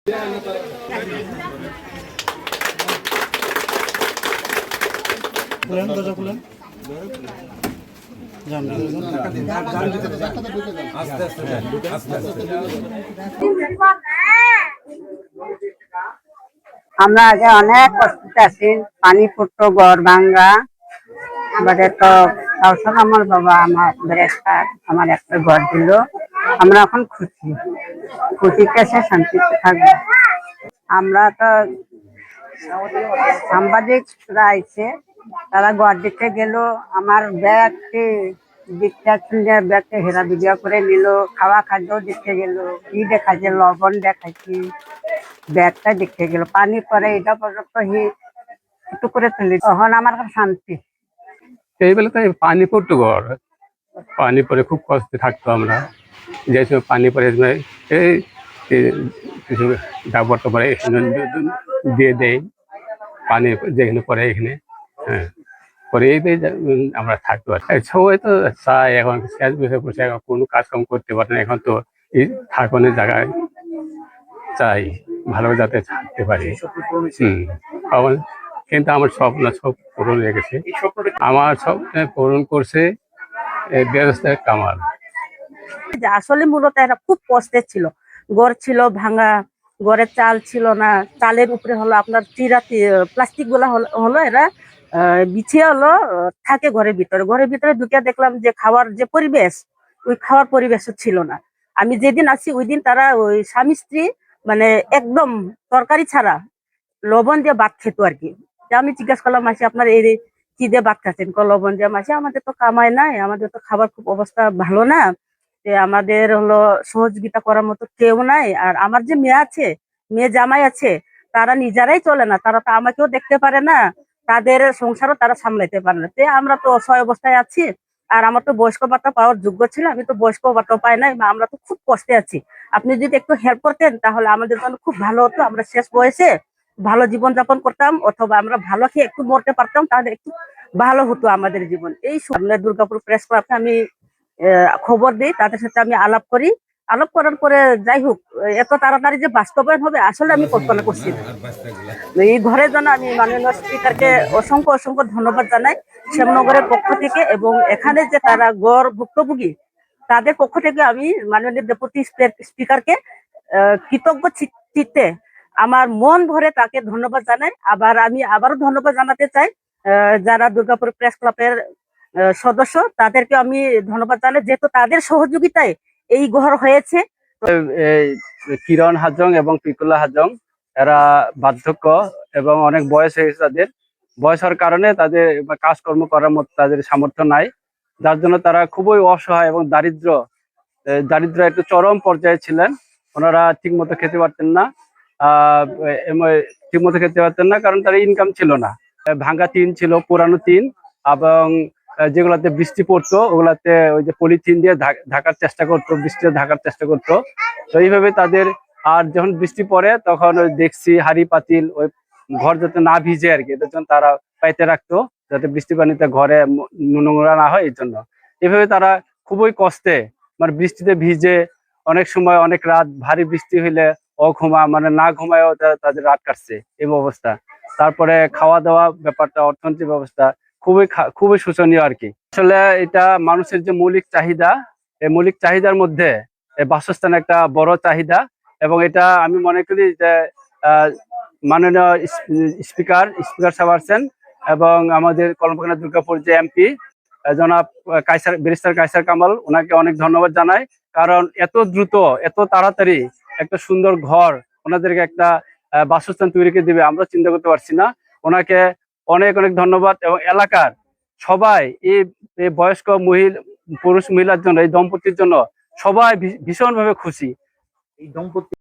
আমরা আগে অনেক কষ্টে আছি, পানি পড়তো, ঘর ভাঙ্গা। এবারে তো আমার বাবা আমার একটা ঘর দিল। আমরা এখন খুশি, খুশিতে সে শান্তিতে থাকবো। আমরা তো সাংবাদিকরা আইছে, তারা ঘর দিতে গেল। আমার ব্যাগটি ব্যাগটা হেরা ভিডিও করে নিল। খাওয়া খাদ্য দেখতে গেল, কি দেখাচ্ছে, লবণ দেখাচ্ছি, ব্যাগটা দেখতে গেল। পানি পরে এটা পর্যন্ত একটু করে তুলি, তখন আমার শান্তি। এই বেলা তো পানি পড়তো, ঘর পানি পরে খুব কষ্টে থাকতো আমরা। যে সময় পানি পরে এই কিছু ডাবর টাবর দিয়ে দেয়, পানি যেখানে পরে এখানে, হ্যাঁ, পরে এই আমরা থাকতে পারি। সবাই তো চাই এখন শেষ বসে বসে এখন কোনো কাজকাম করতে পারে না। এখন তো এই থাকানোর জায়গায় চাই ভালো যাতে থাকতে পারি। কিন্তু আমার স্বপ্ন সব পূরণ হয়ে গেছে। আমার স্বপ্ন পূরণ করছে বেরেস্তার কামাল। আসলে মূলত এরা খুব কষ্টের ছিল। ঘর ছিল ভাঙা, ঘরের চাল ছিল না, চালের উপরে হলো আপনার প্লাস্টিক গুলা হলো এরা বিছিয়ে হলো থাকে ঘরের ভিতরে। ঘরের ভিতরে ঢুকে দেখলাম যে খাওয়ার যে পরিবেশ, ওই খাওয়ার পরিবেশও ছিল না। আমি যেদিন আসি ওই দিন তারা ওই স্বামী স্ত্রী মানে একদম তরকারি ছাড়া লবণ দিয়ে ভাত খেত আর কি। আমি জিজ্ঞাসা করলাম, মাসি আপনার এই কি দিয়ে ভাত খাচ্ছেন? লবণ দিয়ে। মাসি আমাদের তো কামাই নাই, আমাদের তো খাবার খুব অবস্থা ভালো না, আমাদের হলো সহযোগিতা করার মতো কেউ নাই। আর আমার যে মেয়ে আছে, মেয়ে জামাই আছে, তারা নিজেরাই চলে না, তারা তো আমাকেও দেখতে পারে না, তাদের সংসারও তারা সামলাইতে পারে না। আমরা তো অসহায় অবস্থায় আছি। আর আমার তো বয়স্ক ভাতা পাওয়ার যোগ্য ছিল, আমি তো বয়স্ক ভাতা পাই নাই। আমরা তো খুব কষ্টে আছি। আপনি যদি একটু হেল্প করতেন তাহলে আমাদের জন্য খুব ভালো হতো। আমরা শেষ বয়সে ভালো জীবন যাপন করতাম, অথবা আমরা ভালো খেয়ে একটু মরতে পারতাম, তাহলে একটু ভালো হতো আমাদের জীবন। এই সামনে দুর্গাপুর প্রেস ক্লাবকে আমি খবর দিই, তাদের সাথে আমি আলাপ করি। আলাপ করার পরে যাই হোক, এত তাড়াতাড়ি যে বাস্তবায়ন হবে আসলে আমি কল্পনা করছি না। এই ঘরের জন্য আমি মাননীয় স্পিকারকে অসংখ্য অসংখ্য ধন্যবাদ জানাই শ্যামনগরের পক্ষ থেকে, এবং এখানে যে তারা গড় ভুক্তভোগী তাদের পক্ষ থেকে আমি মাননীয় ডেপুটি স্পিকারকে কৃতজ্ঞ চিত্তে আমার মন ভরে তাকে ধন্যবাদ জানাই। আমি আবারও ধন্যবাদ জানাতে চাই যারা দুর্গাপুর প্রেস ক্লাবের সদস্য, তাদেরকে আমি ধন্যবাদ জানাই, যেহেতু তাদের সহযোগিতায় এই ঘর হয়েছে। কিরণ হাজং এবং পিকুলা হাজং এরা বার্ধক্য এবং অনেক বয়স হয়েছে। তাদের বয়স হওয়ার কারণে তাদের কাজকর্ম করার মতো তাদের সামর্থ্য নাই, যার জন্য তারা খুবই অসহায় এবং দারিদ্র একটু চরম পর্যায়ে ছিলেন। ওনারা ঠিক মতো খেতে পারতেন না, কারণ তার ইনকাম ছিল না। ভাঙ্গা টিন ছিল, পুরানো টিন, এবং যেগুলাতে বৃষ্টি পড়তো ওগুলাতে ওই যে পলিথিন দিয়ে ঢাকার চেষ্টা করতো, বৃষ্টিতে ঢাকার চেষ্টা করতো। তো এইভাবে তাদের, আর যখন বৃষ্টি পড়ে তখন ওই দেখছি হাড়ি পাতিল ওই ঘর যাতে না ভিজে আর কি, এটার জন্য তারা পাইতে রাখতো, যাতে বৃষ্টি পানিতে ঘরে নোংরা না হয়। এই জন্য এভাবে তারা খুবই কষ্টে, মানে বৃষ্টিতে ভিজে, অনেক সময় অনেক রাত ভারী বৃষ্টি হইলে মানে না ঘুমায়ও তাদের রাত কাটছে এই অবস্থা। তারপরে খাওয়া দাওয়া ব্যাপারটা, অর্থনৈতিক ব্যবস্থা খুবই শোচনীয় আর কি। আসলে এটা মানুষের যে মৌলিক চাহিদা, এই মৌলিক চাহিদার মধ্যে বাসস্থান একটা বড় চাহিদা। এবং এটা আমি মনে করি যে মাননীয় স্পিকার সাহেব আছেন, এবং আমাদের কলমকানা দুর্গাপুর যে এমপি জনাব ব্যারিস্টার কায়সার কামাল, ওনাকে অনেক ধন্যবাদ জানাই। কারণ এত দ্রুত, এত তাড়াতাড়ি একটা সুন্দর ঘর ওনাদেরকে একটা বাসস্থান তৈরি করে দিবে আমরা চিন্তা করতে পারছি না। ওনাকে অনেক অনেক ধন্যবাদ। এবং এলাকার সবাই এই বয়স্ক পুরুষ মহিলার জন্য, এই দম্পতির জন্য সবাই ভীষণভাবে খুশি। এই দম্পতি